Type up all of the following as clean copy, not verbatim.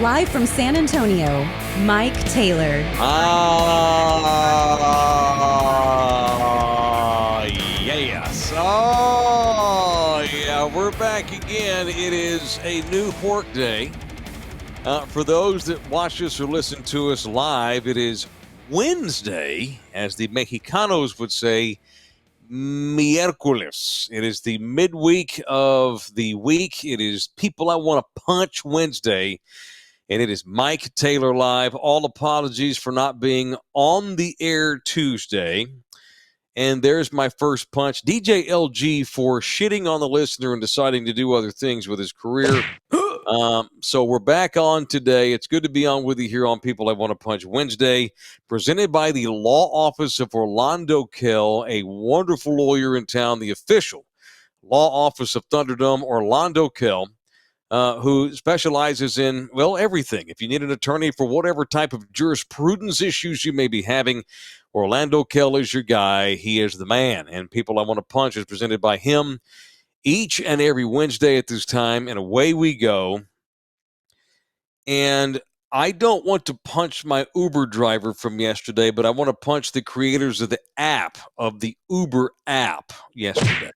Live from San Antonio, Mike Taylor. Yes. Oh, yeah, we're back again. It is a new pork day. For those that watch us or listen to us live, it is Wednesday, as the Mexicanos would say, miércoles. It is the midweek of the week. It is People I Want to Punch Wednesday. And it is Mike Taylor Live. All apologies for not being on the air Tuesday. And there's my first punch. DJ LG for shitting on the listener and deciding to do other things with his career. So we're back on today. It's good to be on with you here on People I Want to Punch Wednesday, presented by the Law Office of Orlando Kell, a wonderful lawyer in town, the official Law Office of Thunderdome, Orlando Kell. Who specializes in, well, everything. If you need an attorney for whatever type of jurisprudence issues you may be having, Orlando Kell is your guy. He is the man. And People I Want to Punch is presented by him each and every Wednesday at this time, and away we go. And I don't want to punch my Uber driver from yesterday, but I want to punch the creators of the Uber app yesterday.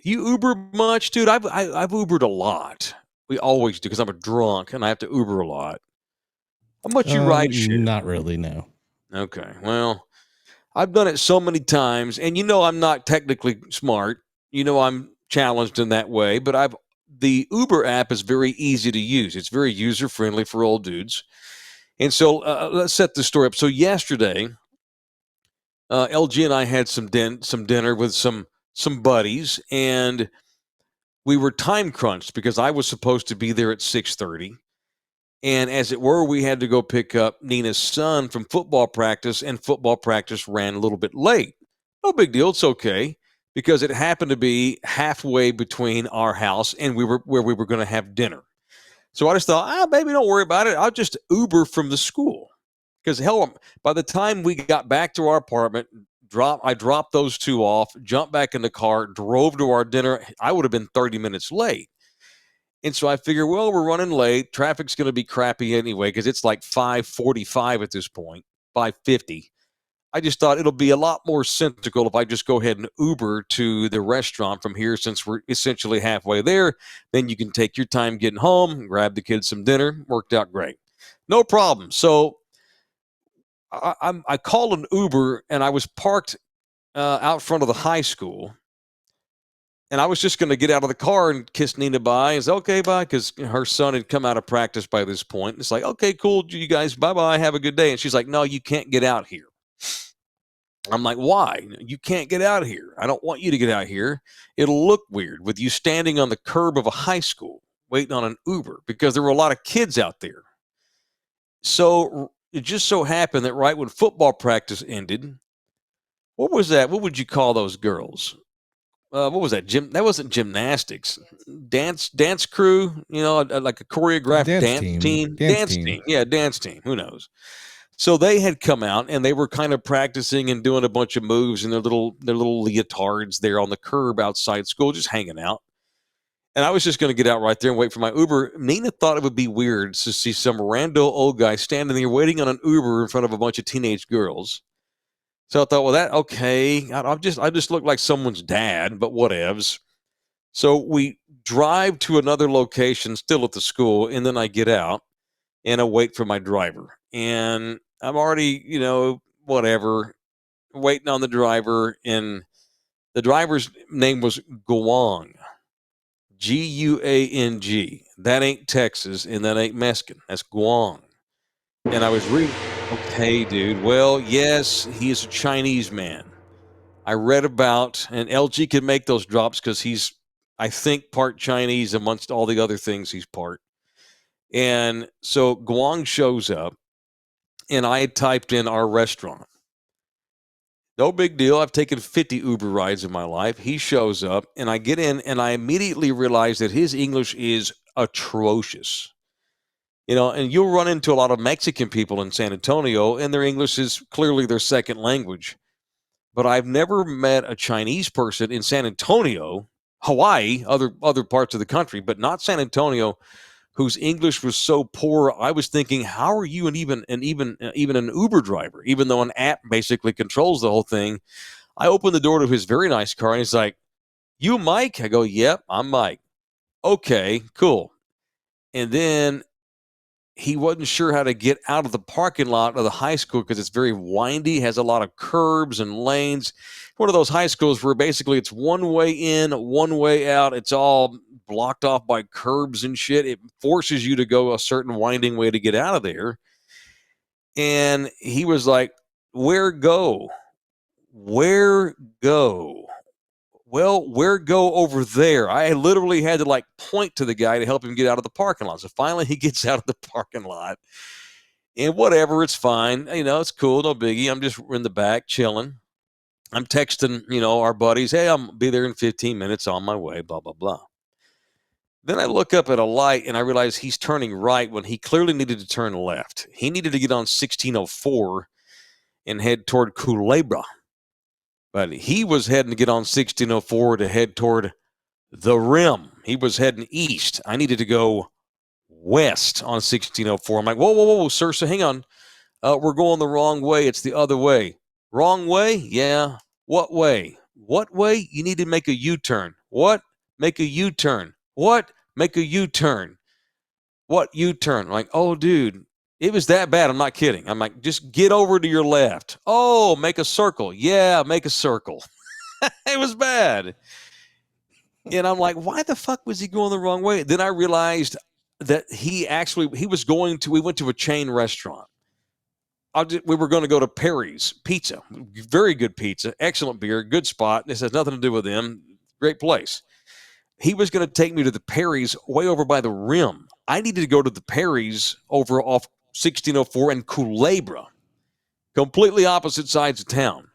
You Uber much, dude? I've Ubered a lot. We always do because I'm a drunk and I have to Uber a lot. How much you ride share? Not really, no. Okay, well, I've done it so many times, and I'm not technically smart. I'm challenged in that way, but the Uber app is very easy to use. It's very user friendly for old dudes, and so let's set the story up. So yesterday, LG and I had some dinner with some buddies, and we were time crunched because I was supposed to be there at 6:30. And as it were, we had to go pick up Nina's son from football practice, and football practice ran a little bit late. No big deal. It's okay, because it happened to be halfway between our house and where we were going to have dinner. So I just thought, baby, don't worry about it. I'll just Uber from the school. Because hell, by the time we got back to our apartment, I dropped those two off, jumped back in the car, drove to our dinner. I would have been 30 minutes late. And so I figured, well, we're running late. Traffic's going to be crappy anyway, because it's like 5:45 at this point, 5:50. I just thought it'll be a lot more sensical if I just go ahead and Uber to the restaurant from here, since we're essentially halfway there. Then you can take your time getting home, grab the kids some dinner. Worked out great. No problem. So I called an Uber, and I was parked out front of the high school. And I was just going to get out of the car and kiss Nina bye and say, okay, bye, because her son had come out of practice by this point. It's like, okay, cool, you guys, bye-bye, have a good day. And she's like, no, you can't get out here. I'm like, why? You can't get out here. I don't want you to get out here. It'll look weird with you standing on the curb of a high school waiting on an Uber, because there were a lot of kids out there. So it just so happened that right when football practice ended, what was that? What would you call those girls? What was that? That wasn't gymnastics. Dance crew, like a choreographed dance team. Dance team. Yeah, dance team. Who knows? So they had come out, and they were kind of practicing and doing a bunch of moves in their little leotards there on the curb outside school, just hanging out. And I was just going to get out right there and wait for my Uber. Nina thought it would be weird to see some rando old guy standing there waiting on an Uber in front of a bunch of teenage girls. So I thought, well, okay. I just look like someone's dad, but whatevs. So we drive to another location, still at the school, and then I get out and I wait for my driver. And I'm already, whatever, waiting on the driver. And the driver's name was Guang, Guang. That ain't Texas, and that ain't Mexican. That's Guang. And I was reading. Okay, dude. Well, yes, he is a Chinese man. I read about, and LG can make those drops because he's, I think, part Chinese amongst all the other things he's part. And so Guang shows up, and I had typed in our restaurant. No big deal. I've taken 50 Uber rides in my life. He shows up, and I get in, and I immediately realize that his English is atrocious. And you'll run into a lot of Mexican people in San Antonio, and their English is clearly their second language. But I've never met a Chinese person in San Antonio, Hawaii, other parts of the country, but not San Antonio, whose English was so poor. I was thinking, how are you even an Uber driver, even though an app basically controls the whole thing? I opened the door to his very nice car, and he's like, "You Mike?" I go, "Yep, I'm Mike." Okay, cool. And then he wasn't sure how to get out of the parking lot of the high school because it's very windy, has a lot of curbs and lanes. One of those high schools where basically it's one way in, one way out. It's all blocked off by curbs and shit. It forces you to go a certain winding way to get out of there. And he was like, "Where go? Where go?" Well, where go over there? I literally had to like point to the guy to help him get out of the parking lot. So finally he gets out of the parking lot, and whatever, it's fine. It's cool. No biggie. I'm just in the back chilling. I'm texting, our buddies, "Hey, I'll be there in 15 minutes, on my way, blah, blah, blah." Then I look up at a light and I realize he's turning right when he clearly needed to turn left. He needed to get on 1604 and head toward Culebra. But he was heading to get on 1604 to head toward the rim. He was heading east. I needed to go west on 1604. I'm like, whoa, whoa, whoa, sir, so hang on. We're going the wrong way. It's the other way. Wrong way? Yeah. What way? What way? You need to make a U-turn. What? Make a U-turn. What? Make a U-turn. What U-turn? I'm like, oh, dude, it was that bad. I'm not kidding. I'm like, just get over to your left. Oh, make a circle. Yeah, make a circle. It was bad. And I'm like, why the fuck was he going the wrong way? Then I realized that we went to a chain restaurant. We were going to go to Perry's Pizza. Very good pizza, excellent beer, good spot. This has nothing to do with them. Great place. He was going to take me to the Perry's way over by the rim. I needed to go to the Perry's over off 1604 and Culebra, completely opposite sides of town.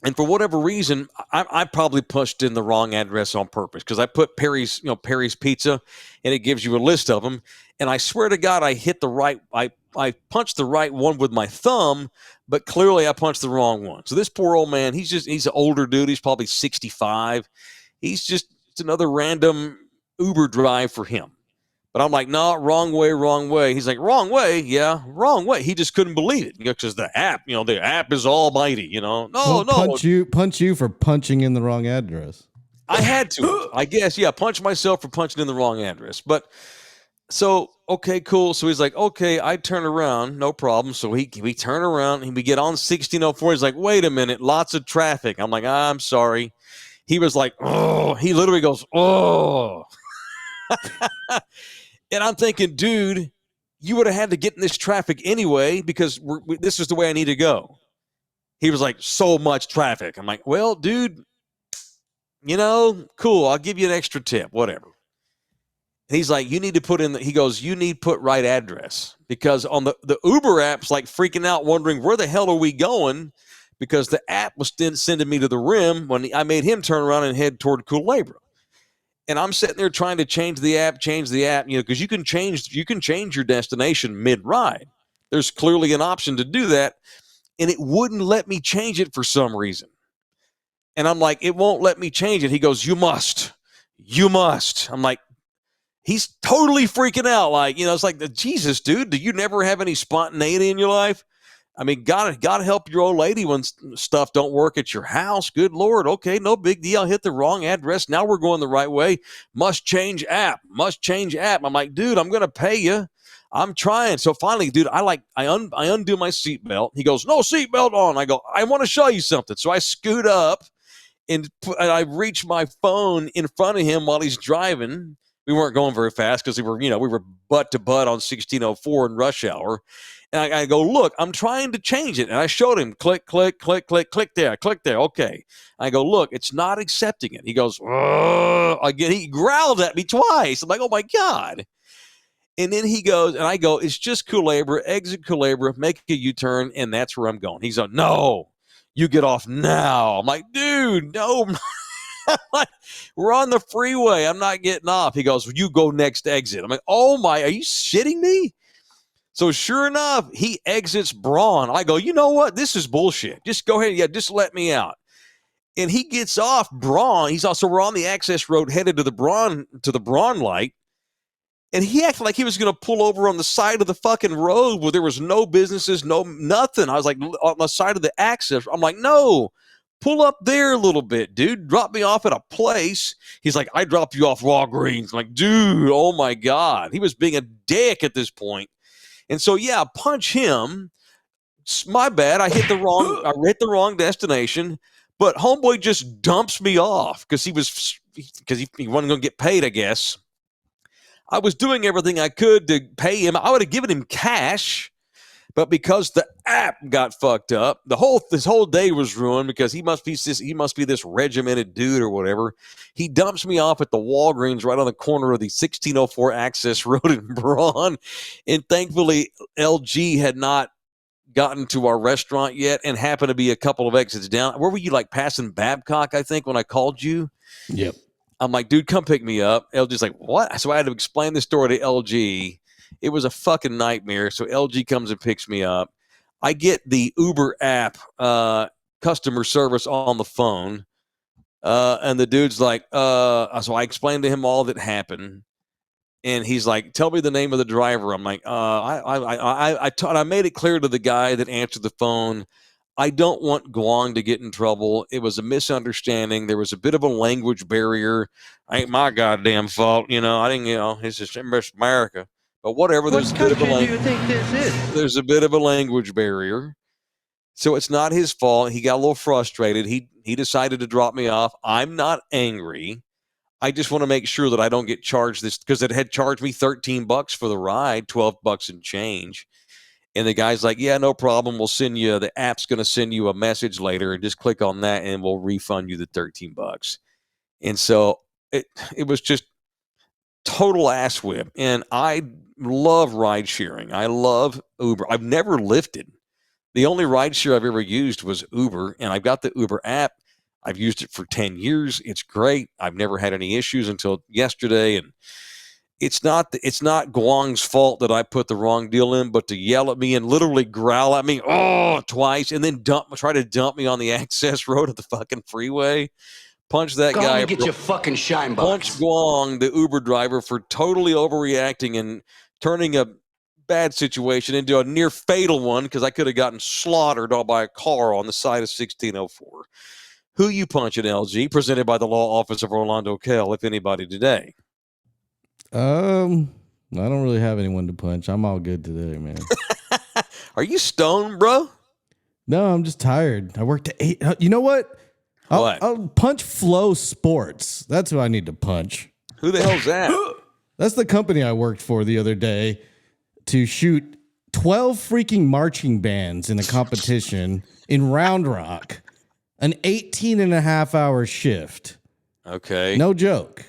And for whatever reason, I probably punched in the wrong address on purpose because I put Perry's Pizza, and it gives you a list of them. And I swear to God, I hit the right. I punched the right one with my thumb, but clearly I punched the wrong one. So this poor old man, he's an older dude. He's probably 65. It's another random Uber drive for him. But I'm like, no, wrong way, wrong way. He's like, wrong way? Yeah, wrong way. He just couldn't believe it because the app is almighty, No. Punch you for punching in the wrong address. I had to, I guess. Yeah, punch myself for punching in the wrong address. But so, okay, cool. So he's like, okay, I turn around, no problem. So we turn around and we get on 1604. He's like, wait a minute, lots of traffic. I'm like, I'm sorry. He was like, oh, he literally goes, oh. And I'm thinking, dude, you would have had to get in this traffic anyway because this is the way I need to go. He was like, so much traffic. I'm like, well, dude, cool. I'll give you an extra tip, whatever. And he's like, you need to put put right address because on the Uber app's like freaking out, wondering where the hell are we going because the app was sending me to the rim when I made him turn around and head toward Culebra. And I'm sitting there trying to change the app, because you can change your destination mid-ride. There's clearly an option to do that, and it wouldn't let me change it for some reason. And I'm like, it won't let me change it. He goes, you must. I'm like, he's totally freaking out. Like, it's like, Jesus, dude, do you never have any spontaneity in your life? I mean, gotta help your old lady when stuff don't work at your house. Good Lord. Okay, no big deal. I hit the wrong address. Now we're going the right way. Must change app. I'm like, dude, I'm gonna pay you. I'm trying. So finally, dude, I undo my seatbelt. He goes, no seatbelt on. I go, I want to show you something. So I scoot up and I reach my phone in front of him while he's driving. We weren't going very fast because we were butt to butt on 1604 in rush hour. And I go, look, I'm trying to change it. And I showed him, click, click, click, click, click there, click there. Okay. I go, look, it's not accepting it. He goes, again, he growled at me twice. I'm like, oh my God. And then he goes, and I go, it's just Culebra, exit Culebra, make a U-turn, and that's where I'm going. He's like, no, you get off now. I'm like, dude, no. Like, we're on the freeway. I'm not getting off. He goes, well, you go next exit. I'm like, oh my, are you shitting me? So sure enough, he exits Braun. I go, you know what? This is bullshit. Just go ahead. Yeah, just let me out. And he gets off Braun. We're on the access road headed to the Braun light. And he acted like he was going to pull over on the side of the fucking road where there was no businesses, no nothing. I was like, on the side of the access. I'm like, no, pull up there a little bit, dude. Drop me off at a place. He's like, I dropped you off Walgreens. I'm like, dude, oh my God. He was being a dick at this point. And so, yeah, punch him. It's my bad. I hit the wrong destination. But homeboy just dumps me off because he wasn't going to get paid, I guess. I was doing everything I could to pay him. I would have given him cash, but because the app got fucked up, this whole day was ruined because he must be this regimented dude or whatever. He dumps me off at the Walgreens right on the corner of the 1604 Access Road in Braun, and thankfully LG had not gotten to our restaurant yet and happened to be a couple of exits down. Where were you, like passing Babcock, I think, when I called you? Yep. I'm like, dude, come pick me up. LG's like, what? So I had to explain the story to LG. It was a fucking nightmare. So LG comes and picks me up. I get the Uber app customer service on the phone. And the dude's like, so I explained to him all that happened. And he's like, tell me the name of the driver. I'm like, I made it clear to the guy that answered the phone, I don't want Guang to get in trouble. It was a misunderstanding. There was a bit of a language barrier. Ain't my goddamn fault. I didn't, it's just America. But whatever, there's a bit of a bit of a language barrier. So it's not his fault. He got a little frustrated. He decided to drop me off. I'm not angry. I just want to make sure that I don't get charged this, because it had charged me $13 for the ride, $12 and change. And the guy's like, yeah, no problem. The app's going to send you a message later, and just click on that and we'll refund you the $13. And so it was just total ass whip. And I love ride sharing. I love Uber. I've never Lyfted. The only ride share I've ever used was Uber, and I've got the Uber app. I've used it for 10 years. It's great. I've never had any issues until yesterday. And it's not Guang's fault that I put the wrong deal in, but to yell at me and literally growl at me, twice, and then try to dump me on the access road of the fucking freeway. Punch that guy. Get your fucking shine box. Punch Guang, the Uber driver, for totally overreacting and turning a bad situation into a near fatal one, because I could have gotten slaughtered all by a car on the side of 1604. Who you punching, LG? Presented by the law office of Orlando Kell, if anybody today. I don't really have anyone to punch. I'm all good today, man. Are you stoned, bro? No, I'm just tired. I worked at 8. You know what? I'll punch Flow Sports. That's who I need to punch. Who the hell's that? That's the company I worked for the other day to shoot 12 freaking marching bands in a competition in Round Rock. An 18-and-a-half-hour shift. Okay. No joke.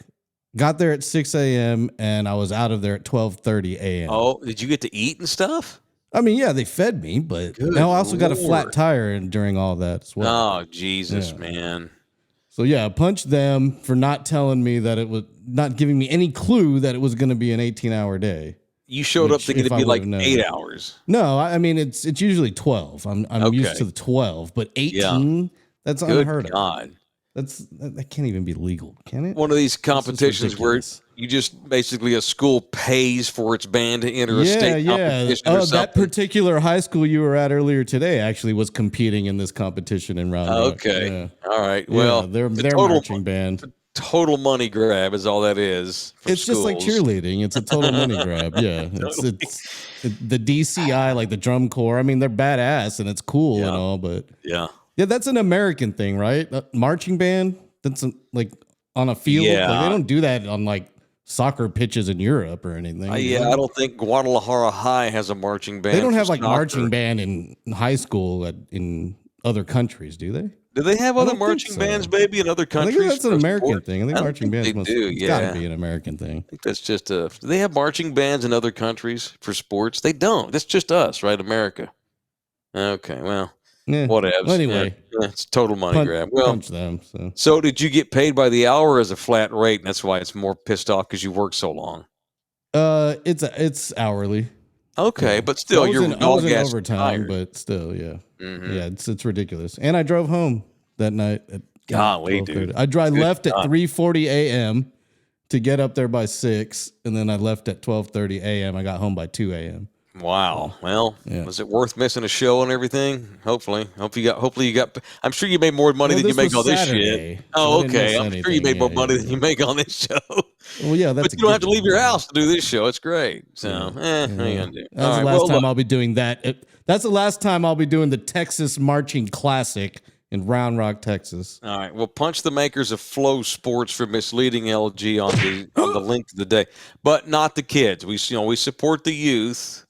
Got there at 6 a.m. and I was out of there at 12:30 a.m. Oh, did you get to eat and stuff? I mean, yeah, they fed me, but I also got a flat tire during all that as well. Oh, Jesus, man. So, yeah, punch them for not telling me that it was, not giving me any clue that it was going to be an 18-hour day. You showed up thinking it'd be like 8 hours. No, I mean, it's usually 12. I'm used to the 12, but 18, that's unheard of. God. That can't even be legal, can it? One of these competitions where you just basically a school pays for its band to enter a state competition or something. That particular high school you were at earlier today actually was competing in this competition in Round Rock. Okay. Yeah. All right. Well, they're marching band. Total money grab is all that is. It's just like cheerleading. It's a total money grab. Yeah. It's the DCI, like the drum corps. I mean, they're badass and it's cool and all, but yeah, that's an American thing, right? Marching band. That's like on a field. Yeah. Like, they don't do that on like soccer pitches in Europe or anything. I don't think Guadalajara High has a marching band. They don't have like marching band in high school in other countries, do they? Do they have other marching bands, baby, in other countries? I think that's an American thing. I think marching bands it's got to be an American thing. I think that's just do they have marching bands in other countries for sports? They don't. That's just us, right? America. Okay, well, whatever. Well, anyway, it's total money grab. Well, punch them. So did you get paid by the hour as a flat rate, and that's why it's more pissed off because you work so long? It's hourly. Okay, but still, you're overtime, but still, yeah. Mm-hmm. Yeah, it's ridiculous. And I drove home that night at golly, dude. I left at 3:40 a.m. to get up there by 6, and then I left at 12:30 a.m. I got home by 2 a.m. Wow. Well, Yeah. was it worth missing a show and everything? Hopefully you got. I'm sure you made more money than you make on this shit. So Oh, okay. I'm sure you made more money than you make on this show. Well, yeah, that's. But you don't have to leave your house to do this show. It's great. So, what are you gonna do? That's the last time I'll be doing that. That's the last time I'll be doing the Texas Marching Classic in Round Rock, Texas. All right. Well, punch the makers of Flow Sports for misleading LG on the link of the day, but not the kids. We support the youth.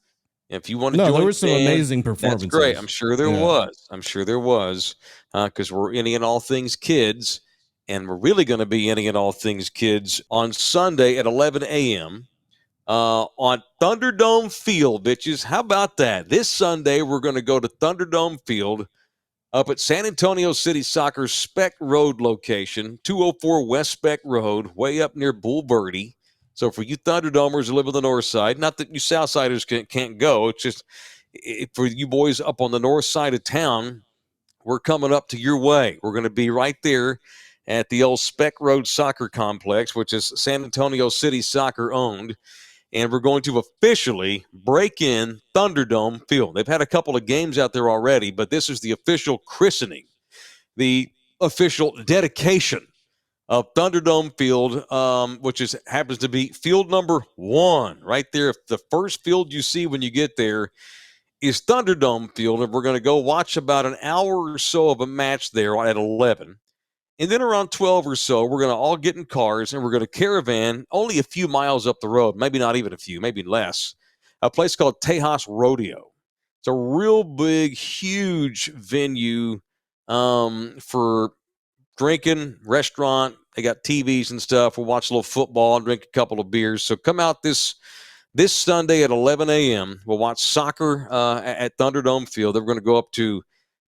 If you want to join, there were some amazing performances. That's great. I'm sure there was. Because we're any and all things kids, and we're really going to be any and all things kids on Sunday at 11 a.m. On Thunderdome Field, bitches. How about that? This Sunday, we're going to go to Thunderdome Field up at San Antonio City Soccer's Speck Road location, 204 West Speck Road, way up near Bulverde. So for you Thunderdomers who live on the north side, not that you Southsiders can't go, it's just for you boys up on the north side of town, we're coming up to your way. We're going to be right there at the old Speck Road Soccer Complex, which is San Antonio City Soccer owned. And we're going to officially break in Thunderdome Field. They've had a couple of games out there already, but this is the official christening, the official dedication of Thunderdome Field, which happens to be field number 1 right there. The first field you see when you get there is Thunderdome Field, and we're going to go watch about an hour or so of a match there at 11. And then around 12 or so, we're going to all get in cars and we're going to caravan only a few miles up the road, maybe not even a few, maybe less, a place called Tejas Rodeo. It's a real big, huge venue for drinking, restaurant. They got TVs and stuff. We'll watch a little football and drink a couple of beers. So come out this Sunday at 11 a.m. We'll watch soccer at Thunderdome Field. Then we're going to go up to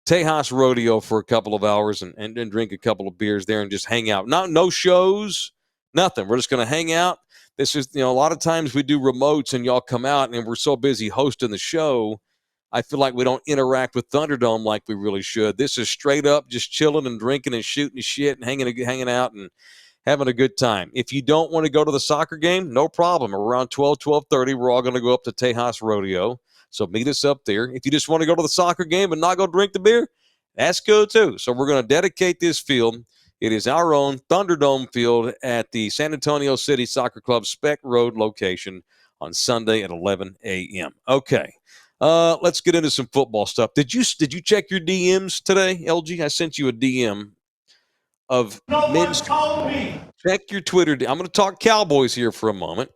Tejas Rodeo for a couple of hours and drink a couple of beers there and just hang out. No shows, nothing. We're just going to hang out. This is, a lot of times we do remotes and y'all come out and we're so busy hosting the show, I feel like we don't interact with Thunderdome like we really should. This is straight up just chilling and drinking and shooting shit and hanging out and having a good time. If you don't want to go to the soccer game, no problem. Around 12:30, we're all going to go up to Tejas Rodeo. So meet us up there. If you just want to go to the soccer game and not go drink the beer, that's good too. So we're going to dedicate this field. It is our own Thunderdome Field at the San Antonio City Soccer Club Speck Road location on Sunday at 11 a.m. Okay, let's get into some football stuff. Did you check your DMs today, LG? I sent you a DM of men's. Called me. Check your Twitter. I'm going to talk Cowboys here for a moment.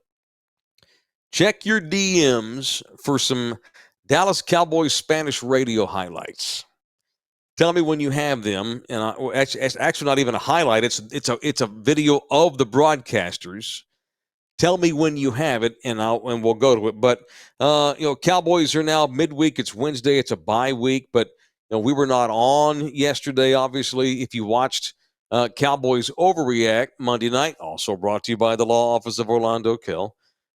Check your DMs for some Dallas Cowboys Spanish radio highlights. Tell me when you have them. And it's actually not even a highlight. It's a video of the broadcasters. Tell me when you have it, and we'll go to it. But Cowboys are now midweek. It's Wednesday. It's a bye week. But we were not on yesterday. Obviously, if you watched Cowboys Overreact Monday night, also brought to you by the Law Office of Orlando Kell.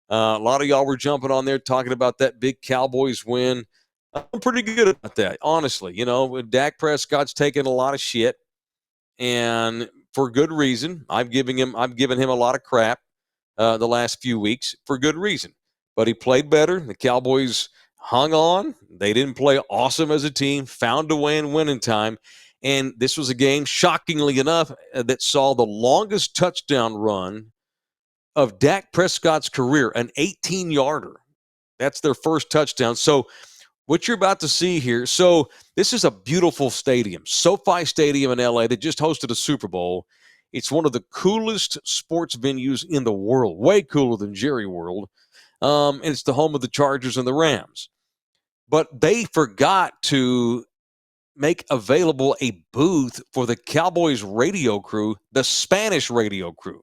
A lot of y'all were jumping on there talking about that big Cowboys win. I'm pretty good at that, honestly. Dak Prescott's taking a lot of shit, and for good reason. I've given him a lot of crap the last few weeks for good reason. But he played better. The Cowboys hung on. They didn't play awesome as a team, found a way and win in time. And this was a game, shockingly enough, that saw the longest touchdown run of Dak Prescott's career, an 18-yarder. That's their first touchdown. So what you're about to see here, so this is a beautiful stadium, SoFi Stadium in L.A. that just hosted a Super Bowl. It's one of the coolest sports venues in the world, way cooler than Jerry World, and it's the home of the Chargers and the Rams. But they forgot to make available a booth for the Cowboys radio crew, the Spanish radio crew.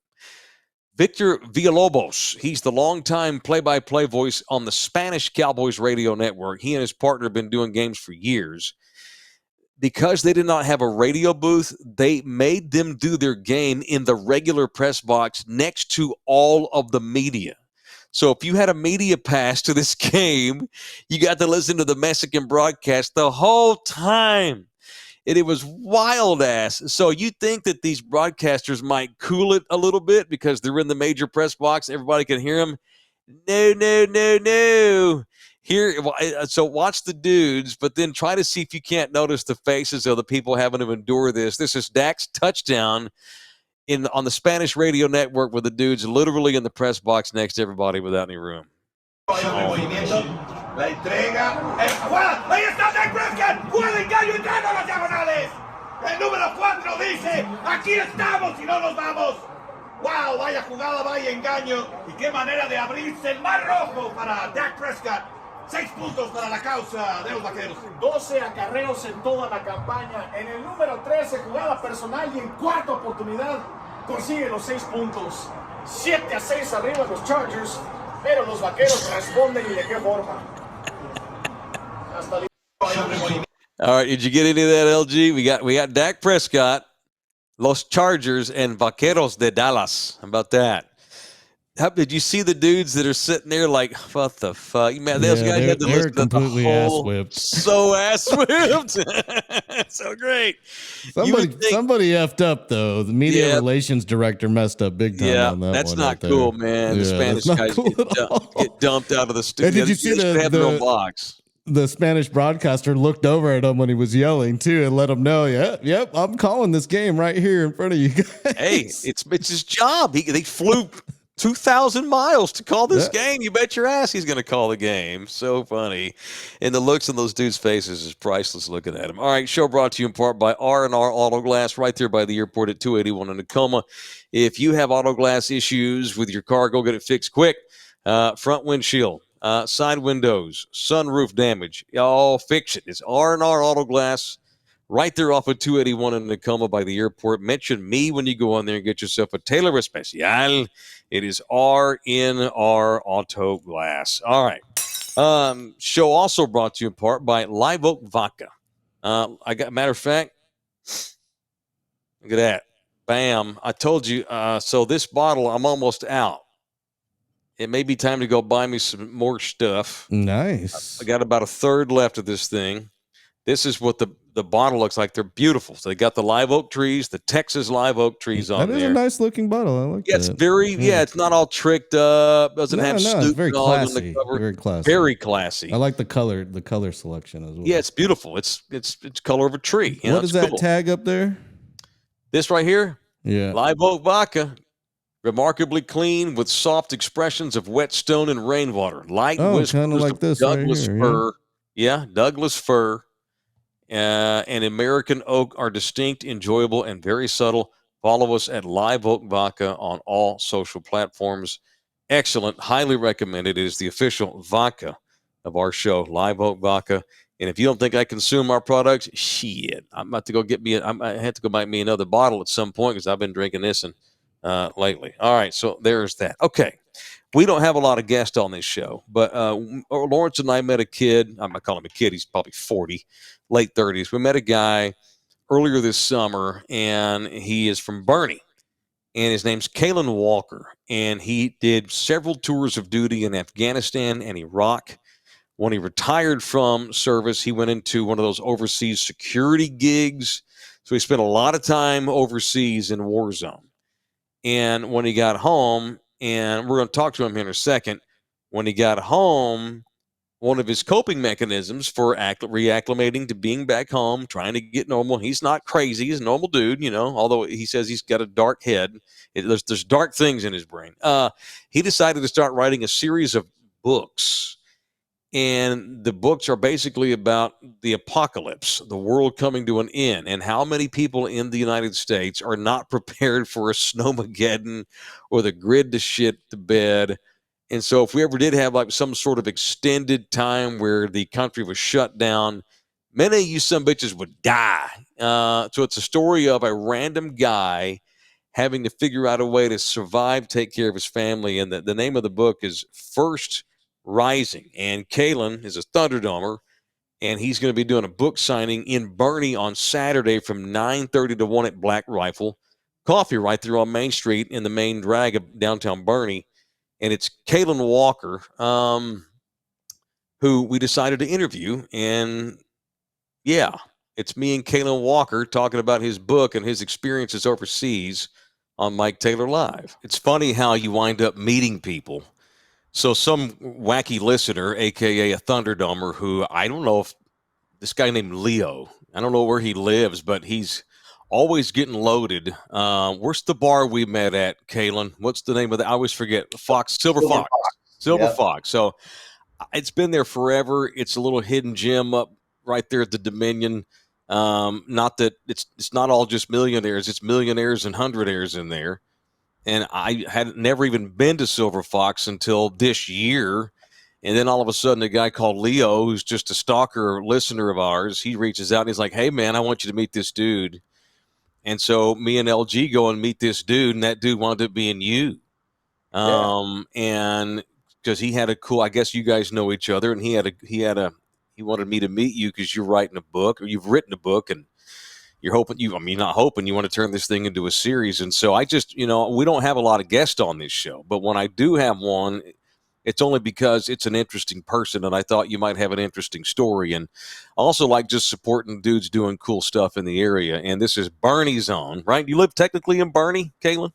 Victor Villalobos, he's the longtime play-by-play voice on the Spanish Cowboys radio network. He and his partner have been doing games for years. Because they did not have a radio booth, they made them do their game in the regular press box next to all of the media. So if you had a media pass to this game, you got to listen to the Mexican broadcast the whole time. And it was wild ass. So you think that these broadcasters might cool it a little bit because they're in the major press box, everybody can hear them. No, no, no, no. Here, so watch the dudes, but then try to see if you can't notice the faces of the people having to endure this. This is Dak's touchdown on the Spanish radio network with the dudes literally in the press box next to everybody without any room. La entrega, jugada, ahí está Dak Prescott, jugada de engaño entrando a las diagonales. El número 4 dice, aquí estamos y no nos vamos. Wow, vaya jugada, vaya engaño. Y qué manera de abrirse el mar rojo para Dak Prescott. 6 puntos para la causa de los vaqueros. 12 acarreos en toda la campaña. En el número 13, jugada personal y en cuarta oportunidad consigue los 6 puntos. 7-6 arriba los Chargers, pero los vaqueros responden y de qué forma. All right, did you get any of that, LG? We got Dak Prescott, Los Chargers, and Vaqueros de Dallas. How about that? Did you see the dudes that are sitting there like, what the fuck? Man, those guys had to listen to the whole, ass-whipped. So ass-whipped. So great. Somebody effed up, though. The media relations director messed up big time on that one. That's not cool, man. The Spanish guys get dumped out of the studio. And did you see have their own box? The Spanish broadcaster looked over at him when he was yelling too and let him know, yep, I'm calling this game right here in front of you guys. Hey, it's his job. They flew 2,000 miles to call this game. You bet your ass he's going to call the game. So funny. And the looks on those dudes' faces is priceless looking at him. All right, show brought to you in part by R&R Auto Glass right there by the airport at 281 in Tacoma. If you have auto glass issues with your car, go get it fixed quick. Front windshield. Side windows, sunroof damage, all fix it. It's R&R Auto Glass right there off of 281 in Tacoma by the airport. Mention me when you go on there and get yourself a Taylor Especial. It is R&R Auto Glass. All right. Show also brought to you in part by Live Oak Vodka. Matter of fact, look at that. Bam. I told you. So this bottle, I'm almost out. It may be time to go buy me some more stuff. Nice. I got about a third left of this thing. This is what the bottle looks like. They're beautiful. So they got the live oak trees, the Texas live oak trees on there. That is a nice looking bottle. I like that. It's very, it's not all tricked up. Doesn't have Snoop very Dogg classy. on the cover. Very classy. Very classy. I like the color selection as well. Yeah, it's beautiful. It's color of a tree. What is that tag up there? This right here? Yeah. Live Oak Vodka. Remarkably clean with soft expressions of wet stone and rainwater. Light kind of like this Douglas right here, fir. Yeah, Douglas fir and American oak are distinct, enjoyable, and very subtle. Follow us at Live Oak Vodka on all social platforms. Excellent. Highly recommended. It is the official vodka of our show, Live Oak Vodka. And if you don't think I consume our products, shit. I'm about to go I have to go buy me another bottle at some point because I've been drinking this lately. All right, so there's that. Okay, we don't have a lot of guests on this show, but Lawrence and I met a kid. I'm not calling him a kid. He's probably 40, late 30s. We met a guy earlier this summer, and he is from Bernie, and his name's Cælen Walker, and he did several tours of duty in Afghanistan and Iraq. When he retired from service, he went into one of those overseas security gigs, so he spent a lot of time overseas in war zone. And when he got home, and we're going to talk to him here in a second, when he got home, one of his coping mechanisms for reacclimating to being back home, trying to get normal. He's not crazy. He's a normal dude, although he says he's got a dark head. There's dark things in his brain. He decided to start writing a series of books. And the books are basically about the apocalypse, the world coming to an end, and how many people in the United States are not prepared for a snowmageddon or the grid to shit the bed. And so if we ever did have like some sort of extended time where the country was shut down, many of you some bitches would die. So it's a story of a random guy having to figure out a way to survive, take care of his family. And the name of the book is First Rising. And Cælen is a Thunderdomer, and he's going to be doing a book signing in Bernie on Saturday from 9:30 to 1 at Black Rifle Coffee right there on Main Street in the main drag of downtown Bernie. And it's Cælen Walker, who we decided to interview. And yeah, It's me and Cælen Walker talking about his book and his experiences overseas on Mike Taylor Live. It's funny how you wind up meeting people. So some wacky listener, aka a thunderdomer, who I don't know if this guy named Leo, I don't know where he lives, but he's always getting loaded. Where's the bar we met at, Cælen? What's the name of that? I always forget. Silver Fox. Silver Yep. Fox. So it's been there forever. It's a little hidden gem up right there at the Dominion. Not that it's not all just millionaires; it's millionaires and hundredaires in there. And I had never even been to Silver Fox until this year. And then all of a sudden, a guy called Leo, who's just a stalker listener of ours, he reaches out and he's like, "Hey, man, I want you to meet this dude." And so me and LG go and meet this dude, and that dude wound up being you. And because he had a cool, I guess you guys know each other, and he wanted me to meet you because you're writing a book, or you've written a book, and you're hoping not hoping, you want to turn this thing into a series. And so I just, we don't have a lot of guests on this show, but when I do have one, it's only because it's an interesting person, and I thought you might have an interesting story. And I also like just supporting dudes doing cool stuff in the area. And this is Bernie's Zone, right? You live technically in Bernie, Cælen?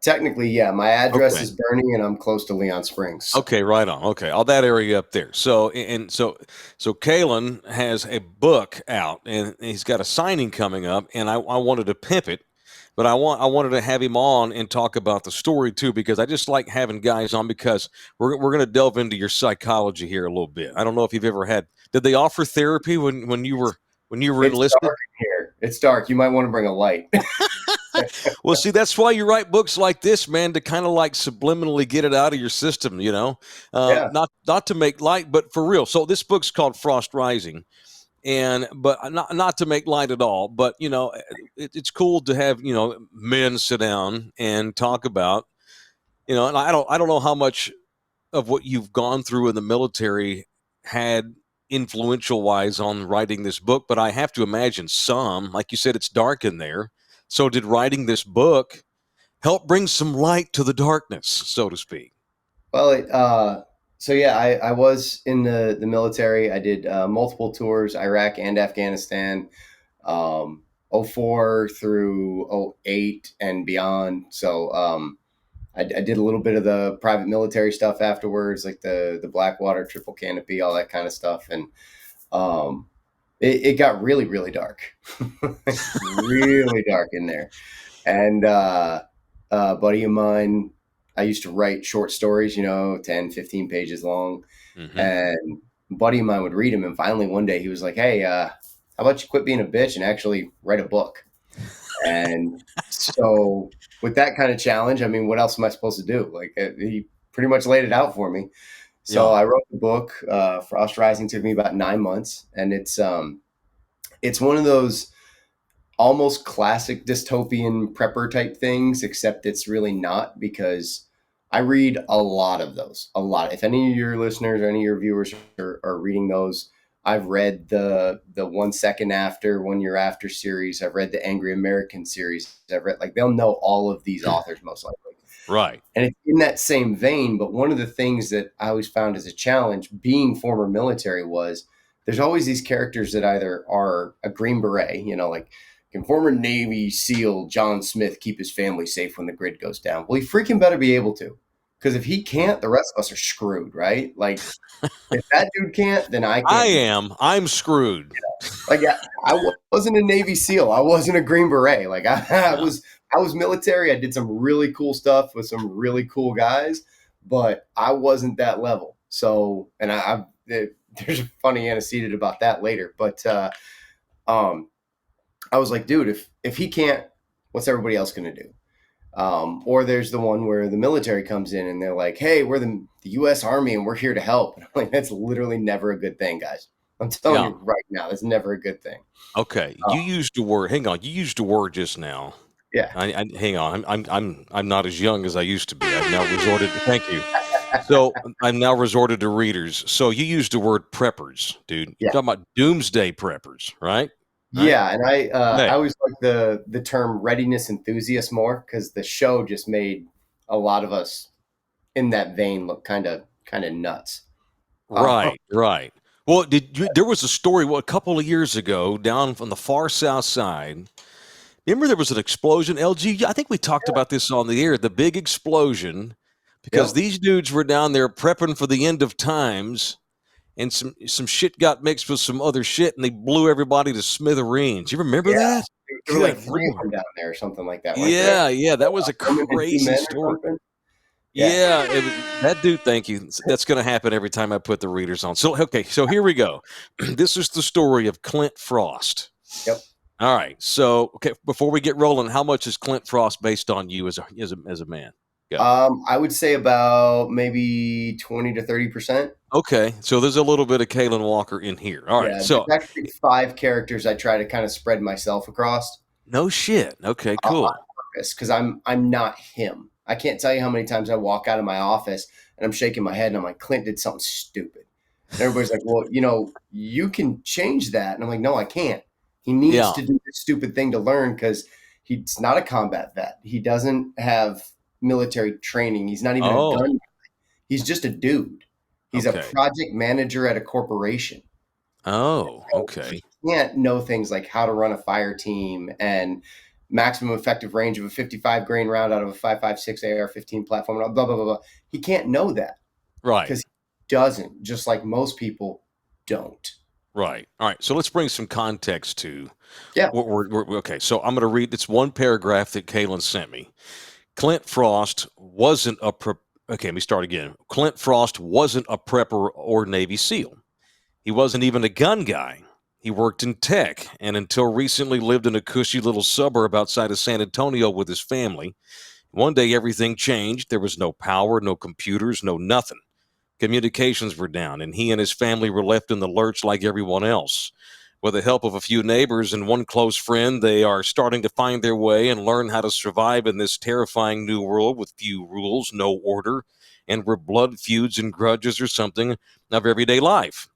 Technically, yeah. My address Okay. is Bernie, and I'm close to Leon Springs. Okay, right on. Okay, all that area up there. So Cælen has a book out, and he's got a signing coming up, and I wanted to pimp it, but I wanted to have him on and talk about the story too, because I just like having guys on, because we're going to delve into your psychology here a little bit. I don't know if you've ever had. Did they offer therapy when you were enlisted? Dark in here. It's dark. You might want to bring a light. Well, see, that's why you write books like this, man, to kind of like subliminally get it out of your system, not to make light, but for real. So this book's called Frost Rising, but not to make light at all, but it's cool to have men sit down and talk about, and I don't know how much of what you've gone through in the military had influential wise on writing this book, but I have to imagine some. Like you said, it's dark in there. So did writing this book help bring some light to the darkness, so to speak? Well, so yeah, I was in the military. I did multiple tours, Iraq and Afghanistan, 04 through 08 and beyond. So I did a little bit of the private military stuff afterwards, like the Blackwater, triple canopy, all that kind of stuff. And it got really, really dark, really dark in there. And a buddy of mine, I used to write short stories, 10, 15 pages long. Mm-hmm. And a buddy of mine would read them. And finally one day he was like, "Hey, how about you quit being a bitch and actually write a book?" And so with that kind of challenge, I mean, what else am I supposed to do? Like he pretty much laid it out for me. So I wrote the book. Frost Rising took me about 9 months, and it's one of those almost classic dystopian prepper type things, except it's really not, because I read a lot of those. A lot. If any of your listeners or any of your viewers are reading those, I've read the 1 Second After, 1 Year After series. I've read the Angry American series. I've read, they'll know all of these authors most likely. Right. And it's in that same vein. But one of the things that I always found as a challenge, being former military, was there's always these characters that either are a Green Beret, like, can former Navy SEAL John Smith keep his family safe when the grid goes down? Well, he freaking better be able to. Because if he can't, the rest of us are screwed, right? Like, if that dude can't, then I can't. I'm screwed. Like, I wasn't a Navy SEAL. I wasn't a Green Beret. Like, I was military. I did some really cool stuff with some really cool guys, but I wasn't that level. So, and there's a funny antecedent about that later. But I was like, dude, if he can't, what's everybody else going to do? Or there's the one where the military comes in and they're like, "Hey, we're the U.S. Army and we're here to help." And I'm like, that's literally never a good thing, guys. I'm telling you right now, that's never a good thing. Okay, you used the word. Hang on, you used the word just now. Yeah. Hang on. I'm not as young as I used to be. I've now resorted. Thank you. So I've now resorted to readers. So you used the word preppers, dude. You're talking about doomsday preppers, right? Yeah, and I always like the term readiness enthusiast more, because the show just made a lot of us in that vein look kind of nuts. Right. Well, there was a story a couple of years ago down from the far south side. Remember there was an explosion, LG? I think we talked about this on the air, the big explosion, because Yep. these dudes were down there prepping for the end of times, and some shit got mixed with some other shit, and they blew everybody to smithereens. You remember Yeah. that? There were like Good 3 of Lord. them down there or something like that, weren't there? Yeah, that was a A woman and 2 crazy men or story. something? Yeah. Yeah, that dude, thank you. That's going to happen every time I put the readers on. So, okay, so here we go. This is the story of Clint Frost. Yep. All right. So, okay, before we get rolling, how much is Clint Frost based on you as a man? Go. I would say about maybe 20 to 30%. Okay, so there's a little bit of Cælen Walker in here. All right. Yeah, So, there's actually 5 characters I try to kind of spread myself across no shit. Okay, on cool. purpose because I'm not him. I can't tell you how many times I walk out of my office and I'm shaking my head and I'm like, Clint did something stupid. And everybody's like, well, you can change that. And I'm like, no, I can't. He needs Yeah. to do this stupid thing to learn because he's not a combat vet. He doesn't have military training. He's not even a gun guy. He's just a dude. He's a Okay. project manager at a corporation. Oh, So okay. he can't know things like how to run a fire team and maximum effective range of a 55 grain round out of a 5.56 AR-15 platform, blah, blah, blah, blah. He can't know that Right. because he doesn't, just like most people don't. Right. All right. So let's bring some context to Yeah. what okay. So I'm going to read this one paragraph that Cælen sent me. Clint Frost wasn't a okay, let me start again. Clint Frost wasn't a prepper or Navy SEAL. He wasn't even a gun guy. He worked in tech and until recently lived in a cushy little suburb outside of San Antonio with his family. One day everything changed. There was no power, no computers, no nothing. Communications were down, and he and his family were left in the lurch like everyone else. With the help of a few neighbors and one close friend, they are starting to find their way and learn how to survive in this terrifying new world with few rules, no order, and where blood feuds and grudges are something of everyday life.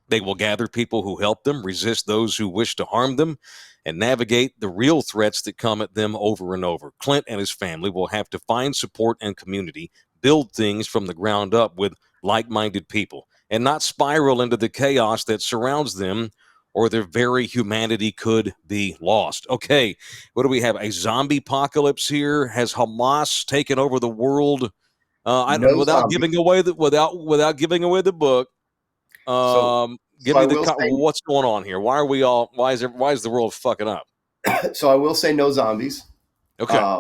They will gather people who help them, resist those who wish to harm them, and navigate the real threats that come at them over and over. Clint and his family will have to find support and community, build things from the ground up with like-minded people, and not spiral into the chaos that surrounds them, or their very humanity could be lost. Okay, what do we have? A zombie apocalypse here? Has Hamas taken over the world? No Without zombies. giving away without giving away the book. So Give I me will say, what's going on here? Why are we all? Why is the world fucking up? so I will say no zombies. Okay.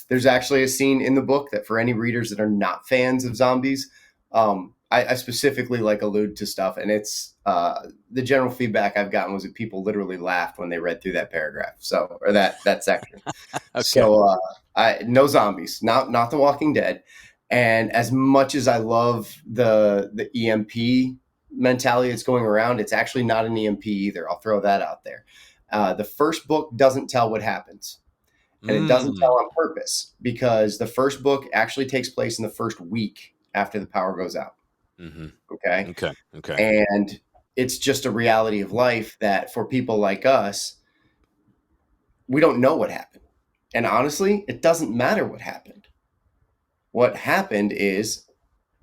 There's actually a scene in the book that for any readers that are not fans of zombies, I specifically allude to stuff, and it's the general feedback I've gotten was that people literally laughed when they read through that paragraph, or that section. Okay. So no zombies, not The Walking Dead. And as much as I love the EMP mentality that's going around, it's actually not an EMP either. I'll throw that out there. The first book doesn't tell what happens. And it doesn't tell on purpose because the first book actually takes place in the first week after the power goes out. Mm-hmm. Okay. Okay. And it's just a reality of life that for people like us, we don't know what happened. And honestly, it doesn't matter what happened. What happened is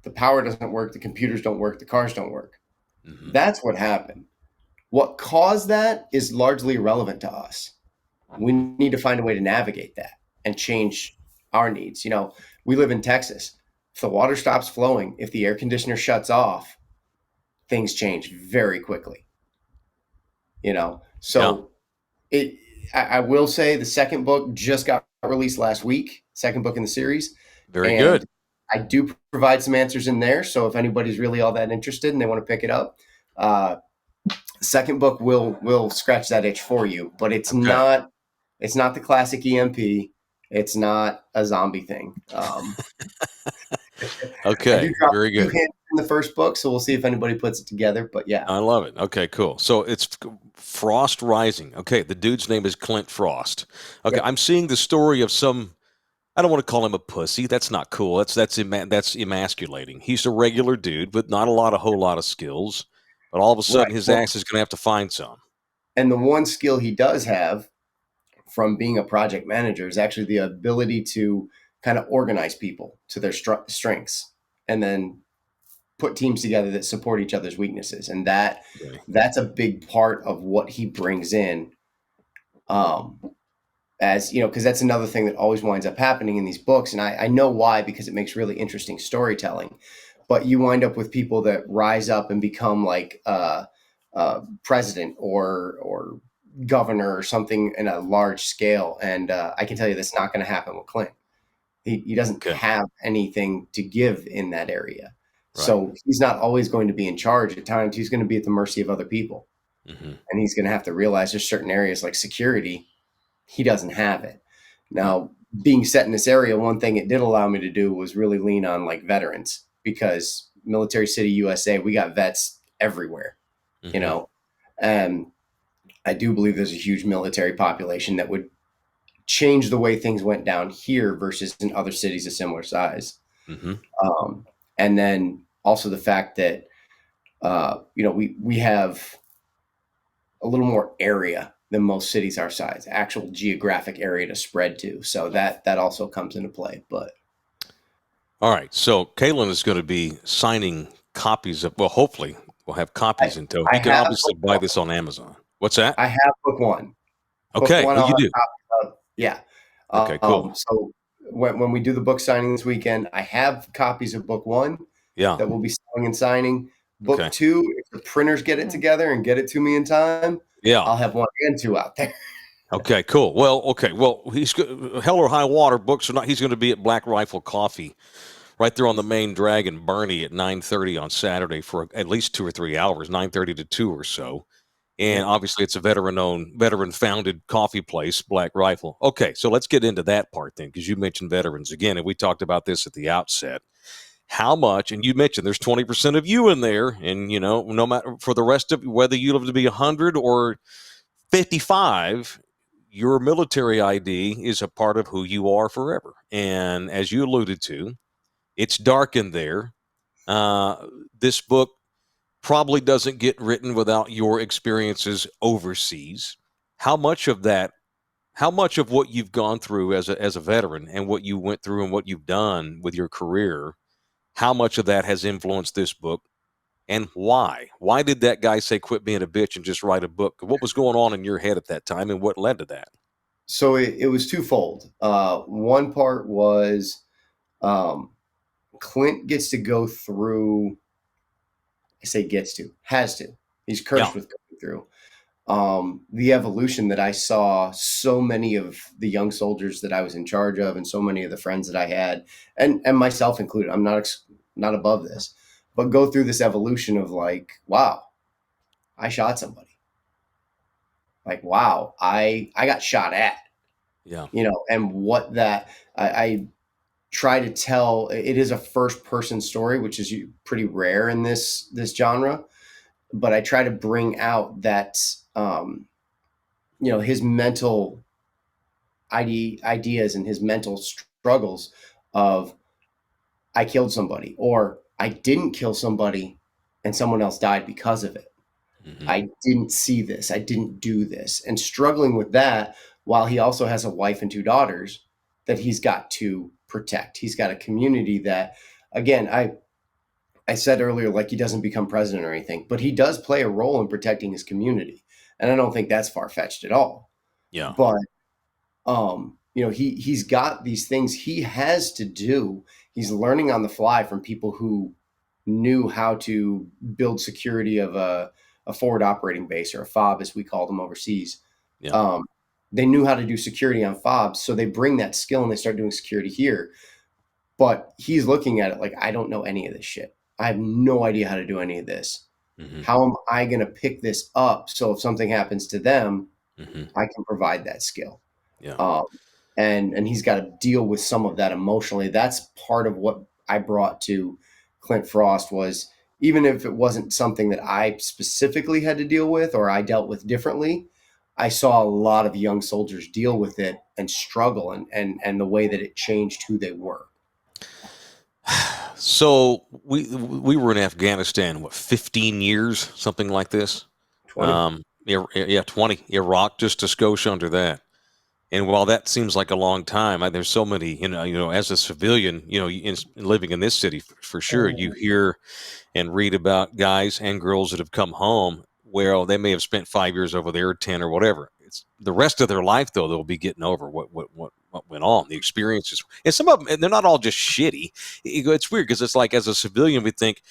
the power doesn't work, the computers don't work, the cars don't work. Mm-hmm. That's what happened. What caused that is largely irrelevant to us. We need to find a way to navigate that and change our needs. We live in Texas. If the water stops flowing, if the air conditioner shuts off, things change very quickly. So I will say the second book just got released last week, second book in the series. Very good. I do provide some answers in there. So if anybody's really all that interested and they want to pick it up, second book will scratch that itch for you, but it's not the classic EMP. It's not a zombie thing. Okay, very good. In the first book, so we'll see if anybody puts it together. But yeah, I love it. Okay, cool. So it's Frost Rising. Okay, the dude's name is Clint Frost. Okay, Yep. I'm seeing the story of some. I don't want to call him a pussy. That's not cool. That's emasculating. He's a regular dude with not a whole lot of skills, but all of a sudden his ass is going to have to find some. And the one skill he does have from being a project manager is actually the ability to kind of organize people to their strengths and then put teams together that support each other's weaknesses, and Okay. that's a big part of what he brings in. As you know, because that's another thing that always winds up happening in these books, and I know why, because it makes really interesting storytelling. But you wind up with people that rise up and become like president or governor or something in a large scale, and I can tell you that's not going to happen with Clint. He doesn't Okay. have anything to give in that area. Right. So he's not always going to be in charge. At times, he's going to be at the mercy of other people. Mm-hmm. And he's going to have to realize there's certain areas like security, he doesn't have it. Now, being set in this area, one thing it did allow me to do was really lean on like veterans, because Military City, USA, we got vets everywhere, Mm-hmm. you know, and I do believe there's a huge military population that would change the way things went down here versus in other cities of similar size. Mm-hmm. And then also the fact that, you know, we have a little more area than most cities our size, actual geographic area to spread to. So that also comes into play. But All right. So Cælen is going to be signing copies of, well, hopefully we'll have copies in tow. I You can have obviously book buy one. this on Amazon. What's that? I have book one. Okay. Book one Oh, I'll you have do. copies of. Yeah. Okay, cool. So when we do the book signing this weekend, I have copies of book one Yeah. that we'll be selling and signing. Book Okay. two, if the printers get it together and get it to me in time, Yeah. I'll have 1 and 2 out there. Okay, cool. Well, okay. Well, he's hell or high water books or not. He's going to be at Black Rifle Coffee right there on the main drag in Bernie at 9:30 on Saturday for at least 2 or 3 hours, 9:30 to 2 or so. And obviously it's a veteran founded coffee place, Black Rifle. Okay, so let's get into that part then, because you mentioned veterans again, and we talked about this at the outset. How much, and you mentioned there's 20% of you in there, and you know, no matter for the rest of whether you live to be 100 or 55, your military ID is a part of who you are forever. And as you alluded to, it's dark in there. This book probably doesn't get written without your experiences overseas. How much of that, how much of what you've gone through as a veteran and what you went through and what you've done with your career, how much of that has influenced this book, and why? Why did that guy say quit being a bitch and just write a book? What was going on in your head at that time and what led to that? So it was twofold. One part was Clint gets to go through, I say gets to, has to. He's cursed with going through the evolution that I saw so many of the young soldiers that I was in charge of, and so many of the friends that I had, and myself included. I'm not above this, but go through this evolution of like, wow, I shot somebody. Like, wow, I got shot at. Yeah. You know, and what that I try to tell. It is a first person story, which is pretty rare in this genre, but I try to bring out that you know, his mental ideas and his mental struggles of I killed somebody, or I didn't kill somebody and someone else died because of it. Mm-hmm. I didn't see this. I didn't do this. And struggling with that while he also has a wife and 2 daughters that he's got to protect. He's got a community that, again, I said earlier, like he doesn't become president or anything, but he does play a role in protecting his community. And I don't think that's far-fetched at all. Yeah. But, you know, he's got these things he has to do. He's learning on the fly from people who knew how to build security of a forward operating base, or a FOB, as we call them overseas. Yeah. They knew how to do security on FOBs. So they bring that skill and they start doing security here. But he's looking at it like, I don't know any of this shit. I have no idea how to do any of this. Mm-hmm. How am I going to pick this up so if something happens to them, Mm-hmm. I can provide that skill? Yeah. And he's got to deal with some of that emotionally. That's part of what I brought to Clint Frost, was even if it wasn't something that I specifically had to deal with or I dealt with differently, I saw a lot of young soldiers deal with it and struggle, and the way that it changed who they were. So we were in Afghanistan, what, 15 years, something like this? 20. Yeah, 20. Iraq, just a skosh under that. And while that seems like a long time, there's so many, as a civilian, living in this city, for sure, you hear and read about guys and girls that have come home where they may have spent 5 years over there, 10 or whatever. It's the rest of their life, though, they'll be getting over what went on, the experiences. And some of them, and they're not all just shitty. It's weird because it's like, as a civilian, we think,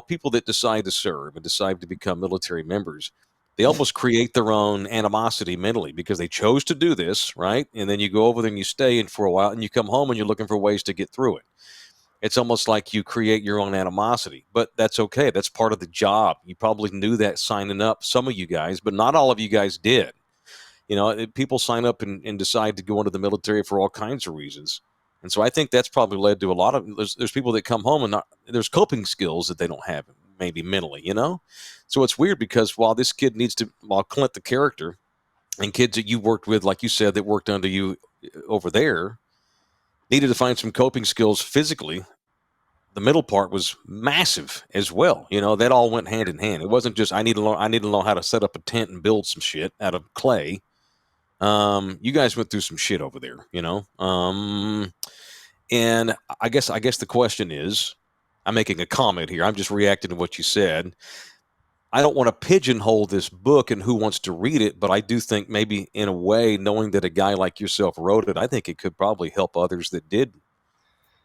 people that decide to serve and decide to become military members, they almost create their own animosity mentally because they chose to do this, right? And then you go over there and you stay in for a while and you come home and you're looking for ways to get through it. It's almost like you create your own animosity, but that's okay. That's part of the job. You probably knew that signing up, some of you guys, but not all of you guys did. People sign up and decide to go into the military for all kinds of reasons. And so I think that's probably led to a lot of, there's people that come home and there's coping skills that they don't have, maybe mentally, So it's weird because while Clint, the character, and kids that you worked with, like you said, that worked under you over there, needed to find some coping skills physically, the middle part was massive as well. That all went hand in hand. It wasn't just, I need to learn how to set up a tent and build some shit out of clay. You guys went through some shit over there, and I guess the question is, I'm making a comment here. I'm just reacting to what you said. I don't want to pigeonhole this book and who wants to read it, but I do think maybe in a way, knowing that a guy like yourself wrote it, I think it could probably help others that did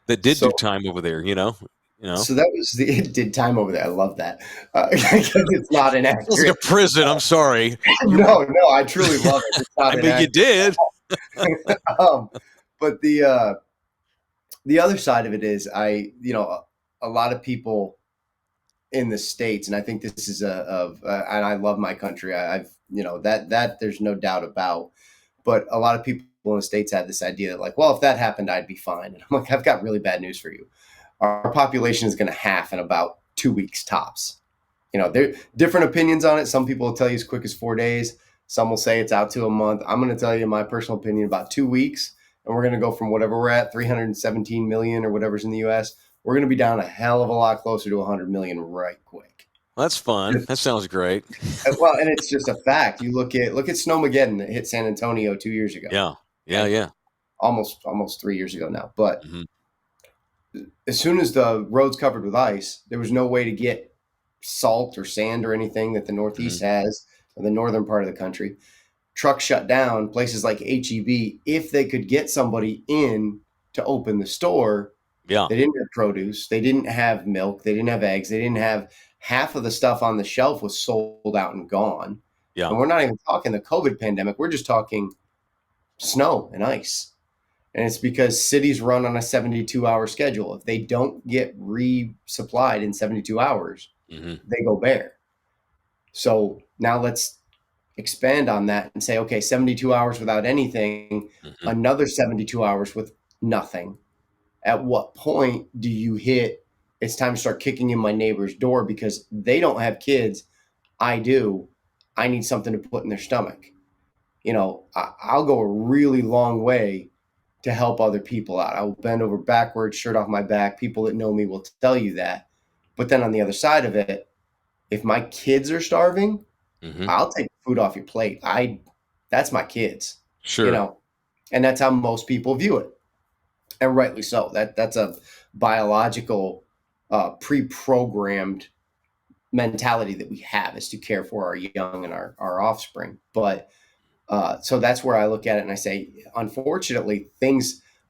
do time over there, So that was it did time over there. I love that. Because it's not an accurate. It's like a prison. I'm sorry. No, I truly love it. It's not you did. But the other side of it is, a lot of people in the States, and I think this is and I love my country. I've that there's no doubt about. But a lot of people in the States have this idea that, like, well, if that happened, I'd be fine. And I'm like, I've got really bad news for you. Our population is going to half in about 2 weeks tops. There are different opinions on it. Some people will tell you as quick as 4 days. Some will say it's out to a month. I'm going to tell you my personal opinion, about 2 weeks. And we're going to go from whatever we're at, 317 million or whatever's in the U.S., we're going to be down a hell of a lot closer to 100 million right quick. Well, that's fun. That sounds great. Well, and it's just a fact. You look at Snowmageddon that hit San Antonio 2 years ago. Yeah. Almost 3 years ago now. But as soon as the roads covered with ice, there was no way to get salt or sand or anything that the Northeast has, or the northern part of the country. Trucks shut down. Places like H-E-B, if they could get somebody in to open the store, they didn't have produce. They didn't have milk. They didn't have eggs. They didn't have half of the stuff on the shelf was sold out and gone. Yeah. And we're not even talking the COVID pandemic. We're just talking snow and ice. And it's because cities run on a 72-hour schedule. If they don't get resupplied in 72 hours, they go bare. So now let's expand on that and say, okay, 72 hours without anything, another 72 hours with nothing. At what point do you hit, it's time to start kicking in my neighbor's door because they don't have kids? I do. I need something to put in their stomach. I'll go a really long way to help other people out. I will bend over backwards, shirt off my back. People that know me will tell you that. But then on the other side of it, if my kids are starving, I'll take food off your plate. That's my kids. Sure. And that's how most people view it. And rightly so. That's a biological, pre-programmed mentality that we have, is to care for our young and our offspring. But so that's where I look at it and I say, unfortunately,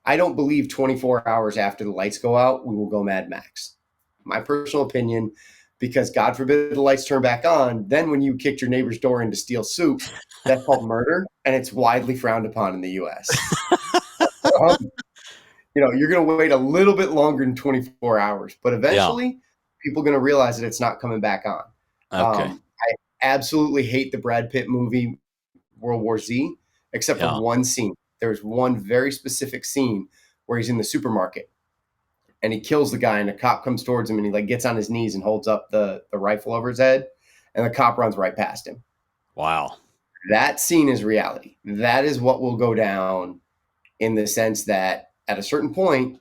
I don't believe 24 hours after the lights go out, we will go Mad Max. My personal opinion, because God forbid the lights turn back on, then when you kicked your neighbor's door in to steal soup, that's called murder, and it's widely frowned upon in the U.S. You're going to wait a little bit longer than 24 hours, but eventually people are going to realize that it's not coming back on. Okay. I absolutely hate the Brad Pitt movie World War Z, except for one scene. There's one very specific scene where he's in the supermarket and he kills the guy, and a cop comes towards him and he gets on his knees and holds up the rifle over his head, and the cop runs right past him. Wow. That scene is reality. That is what will go down, in the sense that at a certain point,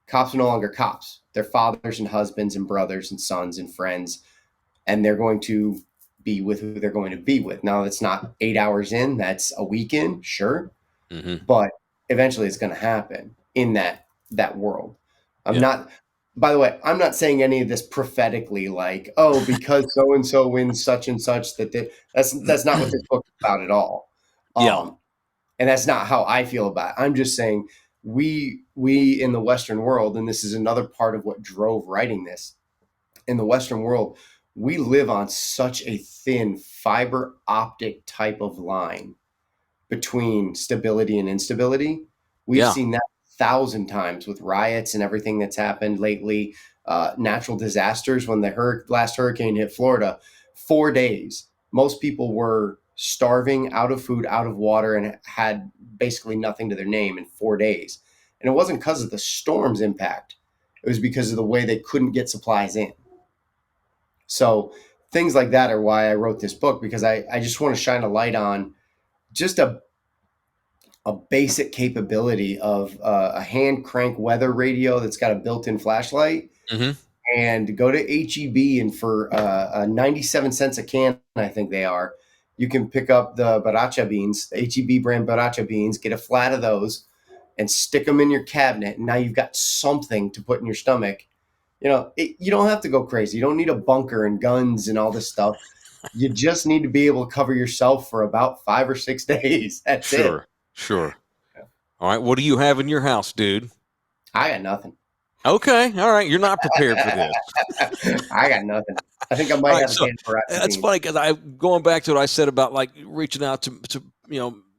cops are no longer cops. They're fathers and husbands and brothers and sons and friends, and they're going to be with who they're going to be with. Now, that's not 8 hours in. That's a week in, sure. Mm-hmm. but eventually it's going to happen in that world. I'm Yeah. not. By the way, I'm not saying any of this prophetically, like, oh, because so and so wins such and such that's not what this book is about at all. Yeah. And that's not how I feel about it. I'm just saying we in the Western world, and this is another part of what drove writing this, in the Western world, we live on such a thin fiber optic type of line between stability and instability. We've Yeah. seen that 1,000 times with riots and everything that's happened lately, natural disasters. When the last hurricane hit Florida, 4 days, most people were starving, out of food, out of water, and had basically nothing to their name in 4 days. And it wasn't because of the storm's impact. It was because of the way they couldn't get supplies in. So things like that are why I wrote this book, because I just want to shine a light on just a basic capability of a hand crank weather radio that's got a built-in flashlight, Mm-hmm. and go to HEB, and for 97 cents a can, I think they are, you can pick up the baracha beans, the HEB brand baracha beans, get a flat of those and stick them in your cabinet. And now you've got something to put in your stomach. You don't have to go crazy. You don't need a bunker and guns and all this stuff. You just need to be able to cover yourself for about 5 or 6 days. That's it. Sure. All right. What do you have in your house, dude? I got nothing. Okay. All right. You're not prepared for this. I got nothing. I think I might have a can for that's funny, because going back to what I said about like reaching out to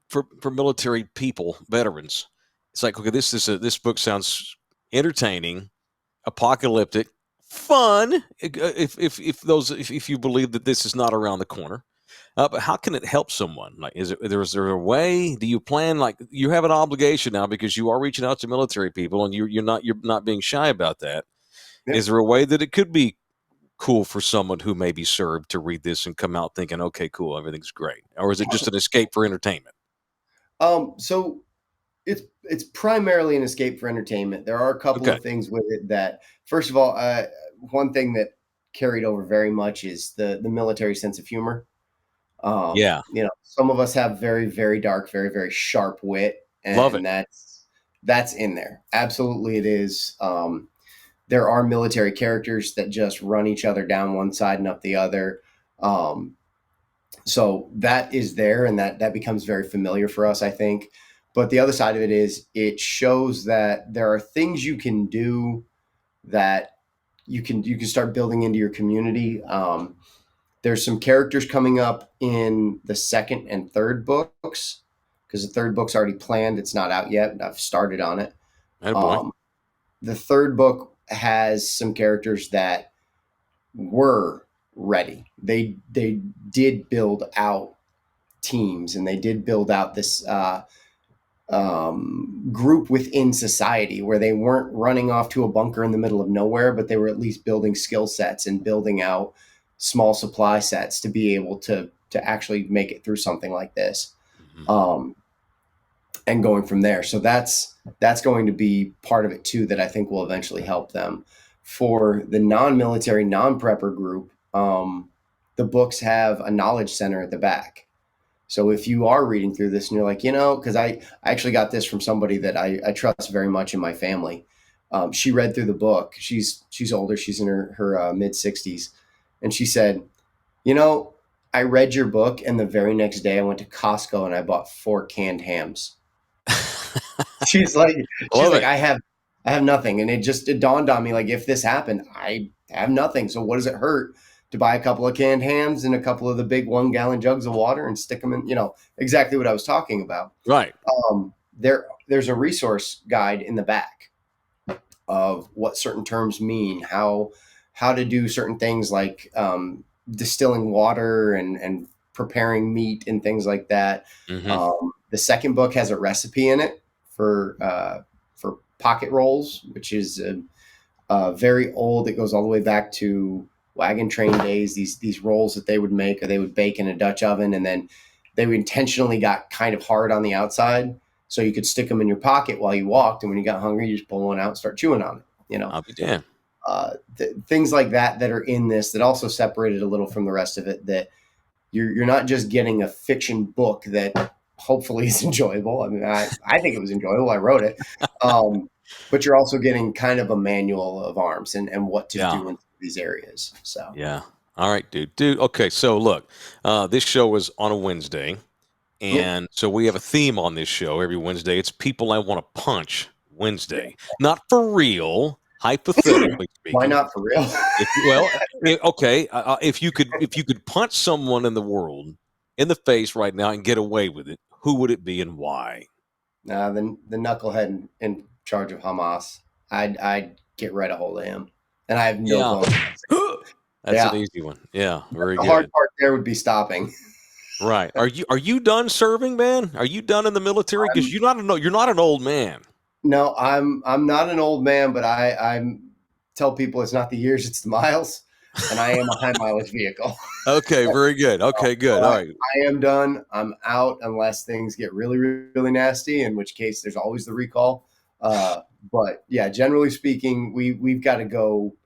for military people, veterans. It's like, okay, this book sounds entertaining, apocalyptic, fun. If you believe that this is not around the corner. But how can it help someone? Like, is there a way? Do you plan, like, you have an obligation now because you are reaching out to military people, and you're not being shy about that. Yep. Is there a way that it could be cool for someone who may be served to read this and come out thinking, okay, cool, everything's great, or is it just an escape for entertainment? So it's primarily an escape for entertainment. There are a couple of things with it that, first of all, one thing that carried over very much is the military sense of humor. Some of us have very, very dark, very, very sharp wit, and Love it. That's in there. Absolutely, it is. There are military characters that just run each other down one side and up the other. So that is there, and that becomes very familiar for us, I think. But the other side of it is, it shows that there are things you can do that you can start building into your community. There's some characters coming up in the second and third books, because the third book's already planned. It's not out yet. I've started on it. Oh boy. The third book has some characters that were ready. They did build out teams, and they did build out this group within society where they weren't running off to a bunker in the middle of nowhere, but they were at least building skill sets and building out small supply sets to be able to actually make it through something like this. Mm-hmm. And going from there. So that's going to be part of it too, that I think will eventually help them. For the non-military, non-prepper group, the books have a knowledge center at the back. So if you are reading through this and you're like, because I actually got this from somebody that I trust very much in my family. She read through the book. She's older. She's in her mid 60s. And she said, I read your book, and the very next day I went to Costco and I bought 4 canned hams. she's like, I have nothing. And it dawned on me, like, if this happened, I have nothing. So what does it hurt to buy a couple of canned hams and a couple of the big 1-gallon jugs of water and stick them in, exactly what I was talking about. Right. There's a resource guide in the back of what certain terms mean, how to do certain things like distilling water and preparing meat and things like that. Mm-hmm. The second book has a recipe in it for pocket rolls, which is very old. It goes all the way back to wagon train days. These rolls that they would make, or they would bake in a Dutch oven, and then they intentionally got kind of hard on the outside, so you could stick them in your pocket while you walked. And when you got hungry, you just pull one out and start chewing on it. I'll be damned. Things like that are in this, that also separated a little from the rest of it, that you're not just getting a fiction book that hopefully is enjoyable. I mean, I think it was enjoyable. I wrote it. But you're also getting kind of a manual of arms and what to do in these areas. So, yeah. All right, dude. Okay. So look, this show is on a Wednesday. And so we have a theme on this show every Wednesday. It's People I Want to Punch Wednesday. Not for real, hypothetically speaking. Why not for real? Okay. If you could punch someone in the world in the face right now and get away with it, who would it be and why? The knucklehead in charge of Hamas. I'd get right a hold of him, and I have no bone. That's an easy one. Yeah, very good. The hard part there would be stopping. Right. Are you done serving, man? Are you done in the military? Because you're not an old man. No, I'm not an old man, but I tell people it's not the years, it's the miles, and I am a high mileage vehicle. Okay, very good. Okay, good. All right. I am done. I'm out unless things get really, really nasty, in which case there's always the recall. But yeah, generally speaking, we've got to go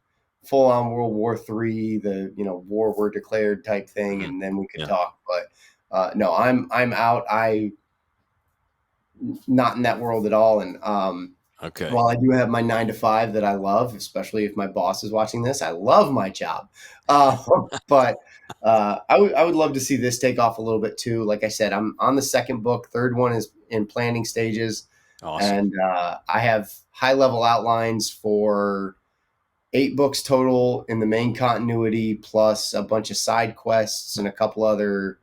full on World War III, the war were declared type thing, and then we could talk. But no, I'm out. I not in that world at all. And okay. While I do have my 9 to 5 that I love, especially if my boss is watching this, I love my job. But I would love to see this take off a little bit too. Like I said, I'm on the second book. Third one is in planning stages. Awesome. And I have high level outlines for 8 books total in the main continuity, plus a bunch of side quests and a couple other,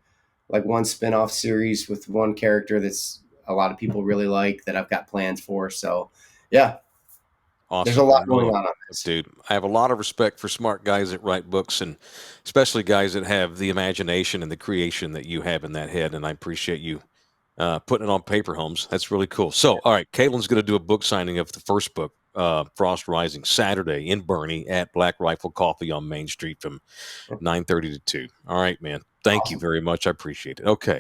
like one spin-off series with one character that's a lot of people really like that I've got plans for. So yeah, awesome. There's a lot going on this. Dude, I have a lot of respect for smart guys that write books, and especially guys that have the imagination and the creation that you have in that head. And I appreciate you putting it on paper, Holmes. That's really cool. So, all right, Cælen's going to do a book signing of the first book, Frost Rising, Saturday in Bernie at Black Rifle Coffee on Main Street from 9:30 to 2. All right, man. Thank you very much. I appreciate it. Okay.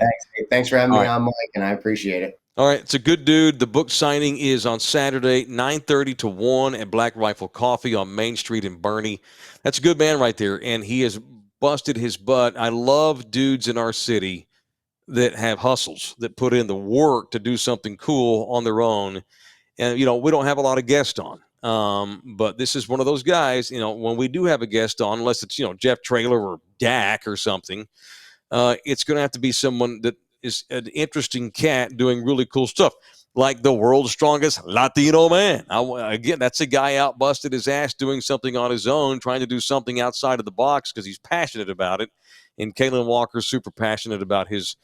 Thanks for having me on, Mike, and I appreciate it. All right, it's a good dude. The book signing is on Saturday, 9:30 to 1 at Black Rifle Coffee on Main Street in Bernie. That's a good man right there, and he has busted his butt. I love dudes in our city that have hustles, that put in the work to do something cool on their own. And, we don't have a lot of guests on. But this is one of those guys, when we do have a guest on, unless it's, Jeff Traylor or Dak or something, it's going to have to be someone that is an interesting cat doing really cool stuff, like the world's strongest Latino man. Again, that's a guy out busted his ass doing something on his own, trying to do something outside of the box because he's passionate about it. And Cælen Walker's super passionate about his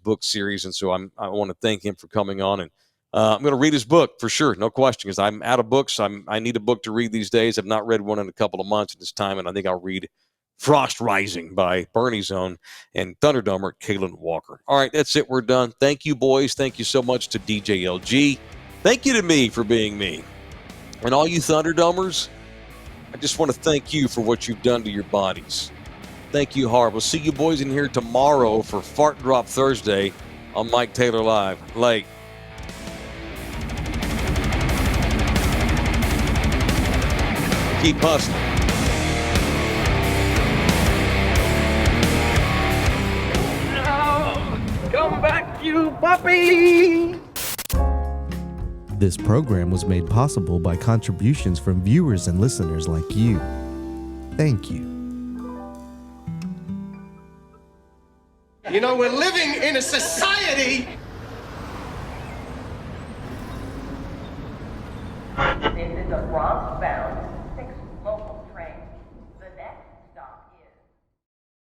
book series, and so I want to thank him for coming on. And I'm going to read his book for sure, no question, because I'm out of books. I need a book to read these days. I've not read one in a couple of months at this time, and I think I'll read Frost Rising by Bernie's own and Thunderdomer Cælen Walker. All right, that's it. We're done. Thank you, boys. Thank you so much to DJ LG. Thank you to me for being me. And all you Thunderdomers, I just want to thank you for what you've done to your bodies. Thank you, Harv. We'll see you boys in here tomorrow for Fart Drop Thursday on Mike Taylor Live. Late. Keep hustling. Come back, you puppy! This program was made possible by contributions from viewers and listeners like you. Thank you. We're living in a society. This is a Frost Bound.